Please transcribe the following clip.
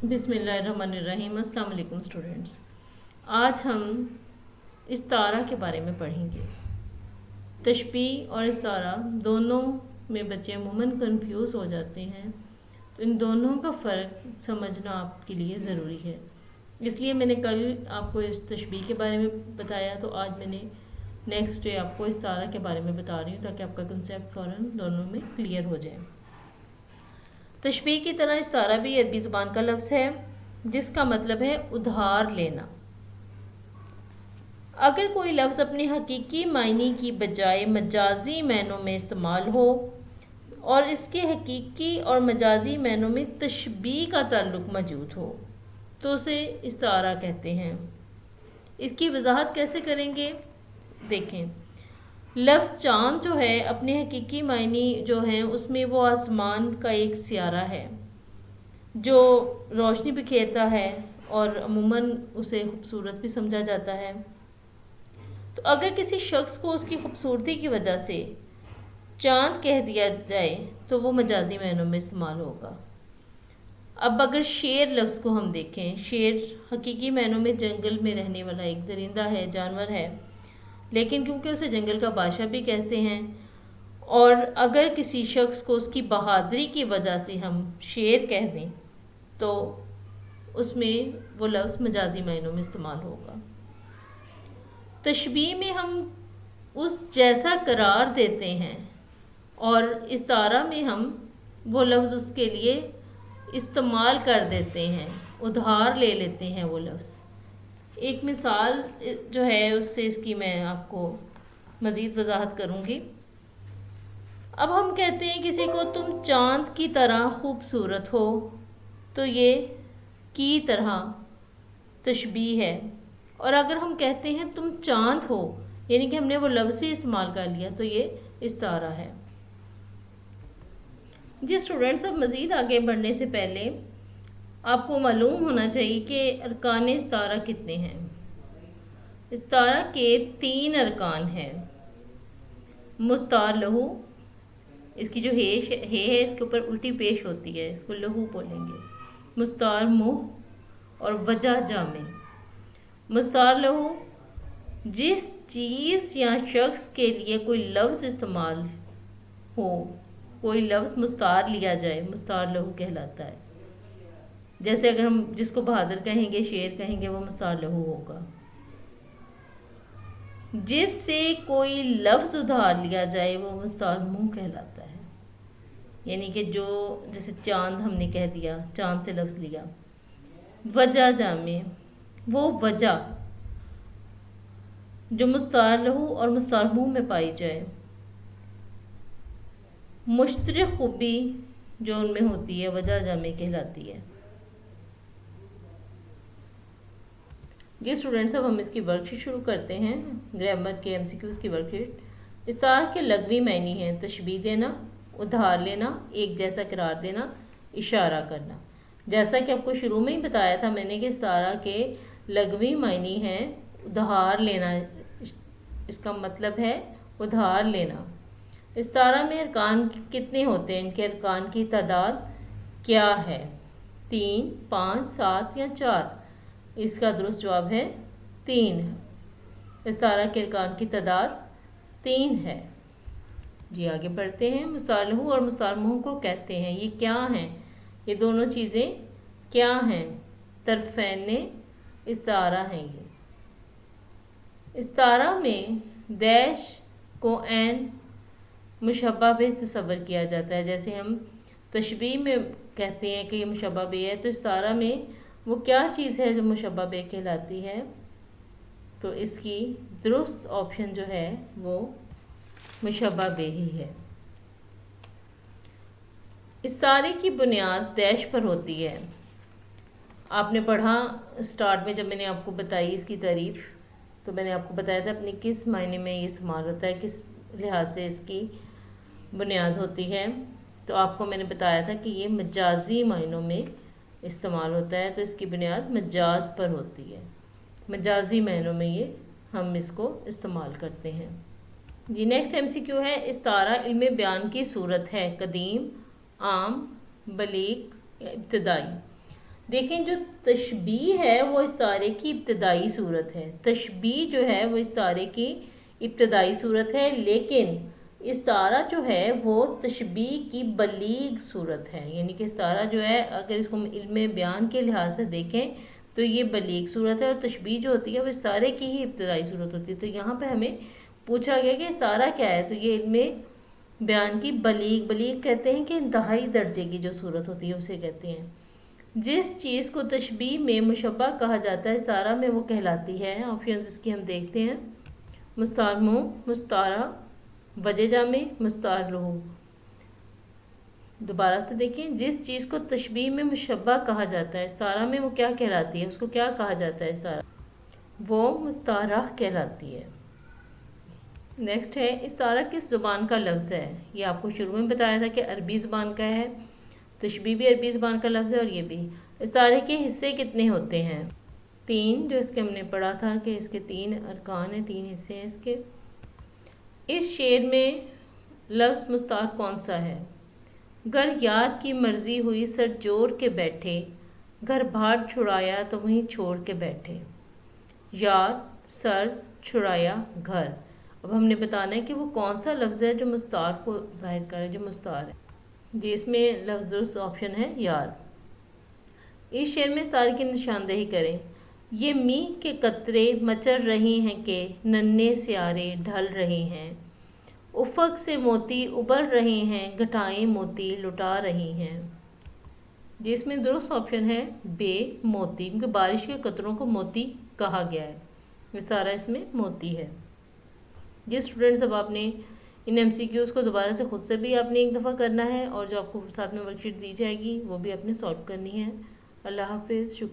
बिस्मिल्लाहिर्रहमानिर्रहीम। अस्सलाम वालेकुम स्टूडेंट्स। आज हम इस्तारा के बारे में पढ़ेंगे। तशबीह और इस्तारा दोनों में बच्चे अमूमन कंफ्यूज हो जाते हैं, तो इन दोनों का फ़र्क समझना आपके लिए ज़रूरी है। इसलिए मैंने कल आपको इस तशबीह के बारे में बताया, तो आज मैंने नेक्स्ट डे आपको इस्तारा के बारे में बता रही हूँ, ताकि आपका कंसेप्ट फ़ौरन दोनों में क्लियर हो जाए। तशबीह की तरह इस्तारा भी अरबी ज़ुबान का लफ्ज़ है, जिसका मतलब है उधार लेना। अगर कोई लफ्ज़ अपने हकीकी मायने की बजाय मजाजी मायनों में इस्तेमाल हो और इसके हकीकी और मजाजी मायनों में तशबीह का ताल्लुक़ मौजूद हो, तो उसे इस्तारा कहते हैं। इसकी वजाहत कैसे करेंगे, देखें। लफ्ज़ चाँद जो है अपने हकीकी मायने जो हैं उसमें वो आसमान का एक सियारा है जो रोशनी बिखेरता है और अमूमन उसे खूबसूरत भी समझा जाता है। तो अगर किसी शख्स को उसकी खूबसूरती की वजह से चाँद कह दिया जाए तो वो मजाजी मायनों में इस्तेमाल होगा। अब अगर शेर लफ्ज़ को हम देखें, शेर हकीकी मायनों में जंगल में रहने वाला एक दरिंदा है, जानवर है, लेकिन क्योंकि उसे जंगल का बादशाह भी कहते हैं, और अगर किसी शख्स को उसकी बहादुरी की वजह से हम शेर कह दें तो उसमें वो लफ्ज़ मजाजी मायनों में इस्तेमाल होगा। तशबीह में हम उस जैसा करार देते हैं और इस्तारा में हम वो लफ्ज़ उसके लिए इस्तेमाल कर देते हैं, उधार ले लेते हैं वो लफ्ज़। एक मिसाल जो है उससे इसकी मैं आपको मज़ीद वजाहत करूँगी। अब हम कहते हैं किसी को तुम चाँद की तरह खूबसूरत हो, तो ये की तरह तशबीह है। और अगर हम कहते हैं तुम चाँद हो, यानी कि हमने वो लफ्ज़ ही इस्तेमाल कर लिया, तो ये इस्तारा है। जी स्टूडेंट्स, अब मज़ीद आगे बढ़ने से पहले आपको मालूम होना चाहिए कि अरकान इस्तारा कितने हैं। इस्तारा के 3 अरकान हैं। मुस्तार लहू, इसकी जो हे है इसके ऊपर उल्टी पेश होती है, इसको लहू बोलेंगे। मुस्तार मुँह और वजह जामे। मुस्तार लहू, जिस चीज़ या शख्स के लिए कोई लफ्ज़ इस्तेमाल हो, कोई लफ्ज़ मुस्तार लिया जाए, मुस्तार लहू कहलाता है। जैसे अगर हम जिसको बहादुर कहेंगे, शेर कहेंगे, वो मुस्तार लहू होगा। जिससे कोई लफ्ज़ उधार लिया जाए वो मुस्तार मुँह कहलाता है। यानी कि जो जैसे चाँद हमने कह दिया, चाँद से लफ्ज़ लिया। वजह जामे, वो वजह जो मुस्तार लहू और मुस्तार मुँह में पाई जाए। मुश्तरक खूबी जो उनमें होती है वजह जामे कहलाती है। ये स्टूडेंट्स, अब हम इसकी वर्कशीट शुरू करते हैं। ग्रामर के एमसीक्यूज़ की वर्कशीट। इस्तारा के लगवी मायने हैं तशबीह देना, उधार लेना, एक जैसा करार देना, इशारा करना। जैसा कि आपको शुरू में ही बताया था मैंने कि इस्तारा के लगवी मायने हैं उधार लेना, इसका मतलब है उधार लेना। इस्तारा में अरकान कितने होते हैं, इनके अरकान की तादाद क्या है, 3, 5, 7 या 4? इसका दुरुस्त जवाब है 3 है। इस्तारा के अरकान की तादाद 3 है। जी आगे बढ़ते हैं। मुस्तार लहू और मुस्तार मुँह को कहते हैं, ये क्या हैं, ये दोनों चीज़ें क्या हैं? तरफ़ैन इस्तारा हैं ये। इस्तारा में दैश को ऐन मुशब्बा बे तस्वर किया जाता है। जैसे हम तशबीह में कहते हैं कि ये मुशब्बा बे है, तो इस्तारा में वो क्या चीज़ है जो मुशब्बा बे कहलाती है? तो इसकी दुरुस्त ऑप्शन जो है वो मुशब्बा बे ही है। इस्तारे की बुनियाद दैश पर होती है। आपने पढ़ा स्टार्ट में, जब मैंने आपको बताई इसकी तारीफ़, तो मैंने आपको बताया था अपनी किस मायने में ये इस्तेमाल होता है, किस लिहाज से इसकी बुनियाद होती है। तो आपको मैंने बताया था कि ये मजाजी मायनों में इस्तेमाल होता है, तो इसकी बुनियाद मजाज पर होती है। मजाजी मायनों में ये हम इसको इस्तेमाल करते हैं। जी नेक्स्ट एमसीक्यू है, इस्तारा इल्म बयान की सूरत है, कदीम, आम, बलीग या इब्तदाई। دیکھیں جو تشبیہ ہے وہ استعارے کی ابتدائی صورت ہے، تشبیہ جو ہے وہ استعارے کی ابتدائی صورت ہے، لیکن استعارہ جو ہے وہ تشبیہ کی بلیغ صورت ہے، یعنی کہ استعارہ جو ہے اگر اس کو علم بیان کے لحاظ سے دیکھیں تو یہ بلیغ صورت ہے، اور تشبیہ جو ہوتی ہے وہ استعارے کی ہی ابتدائی صورت ہوتی ہے۔ تو یہاں پہ ہمیں پوچھا گیا کہ استعارہ کیا ہے، تو یہ علم بیان کی بلیغ کہتے ہیں کہ انتہائی درجے کی جو صورت ہوتی ہے اسے کہتے ہیں۔ جس چیز کو تشبیہ میں مشبہ کہا جاتا ہے استعارہ میں وہ کہلاتی ہے، آپشنز اس کی ہم دیکھتے ہیں، مستعار مستعارہ، وجہ جامع، مستعار لہو۔ دوبارہ سے دیکھیں، جس چیز کو تشبیہ میں مشبہ کہا جاتا ہے استعارہ میں وہ کیا کہلاتی ہے، اس کو کیا کہا جاتا ہے استعارہ، وہ مستعارہ کہلاتی ہے۔ نیکسٹ ہے استعارہ کس زبان کا لفظ ہے، یہ آپ کو شروع میں بتایا تھا کہ عربی زبان کا ہے، تشبیہ بھی عربی زبان کا لفظ ہے، اور یہ بھی۔ استعارے کے حصے کتنے ہوتے ہیں؟ 3، جو اس کے ہم نے پڑھا تھا کہ اس کے 3 ارکان ہیں، 3 حصے ہیں اس کے۔ اس شعر میں لفظ مستعار کون سا ہے؟ گر یار کی مرضی ہوئی سر جوڑ کے بیٹھے، گھر بھاڑ چھڑایا تو وہیں چھوڑ کے بیٹھے۔ یار، سر، چھڑایا، گھر۔ اب ہم نے بتانا ہے کہ وہ کون سا لفظ ہے جو مستعار کو ظاہر کرے، جو مستعار ہے جس میں لفظ درست آپشن ہے یار۔ اس شعر میں استعارے کی نشاندہی کریں۔ یہ میگھ کے قطرے مچر رہے ہیں کہ ننھے سیارے ڈھل رہے ہیں، افق سے موتی ابھر رہے ہیں، گھٹائیں موتی لٹا رہی ہیں۔ جس میں درست آپشن ہے بے، موتی، کیونکہ بارش کے قطروں کو موتی کہا گیا ہے، استعارہ اس میں موتی ہے۔ جس اسٹوڈنٹس اب آپ نے ان MCQs کو دوبارہ سے خود سے بھی آپ نے ایک دفعہ کرنا ہے، اور جو آپ کو ساتھ میں ورک شیٹ دی جائے گی وہ بھی آپ نے سالو کرنی ہے۔ اللہ حافظ، شکریہ۔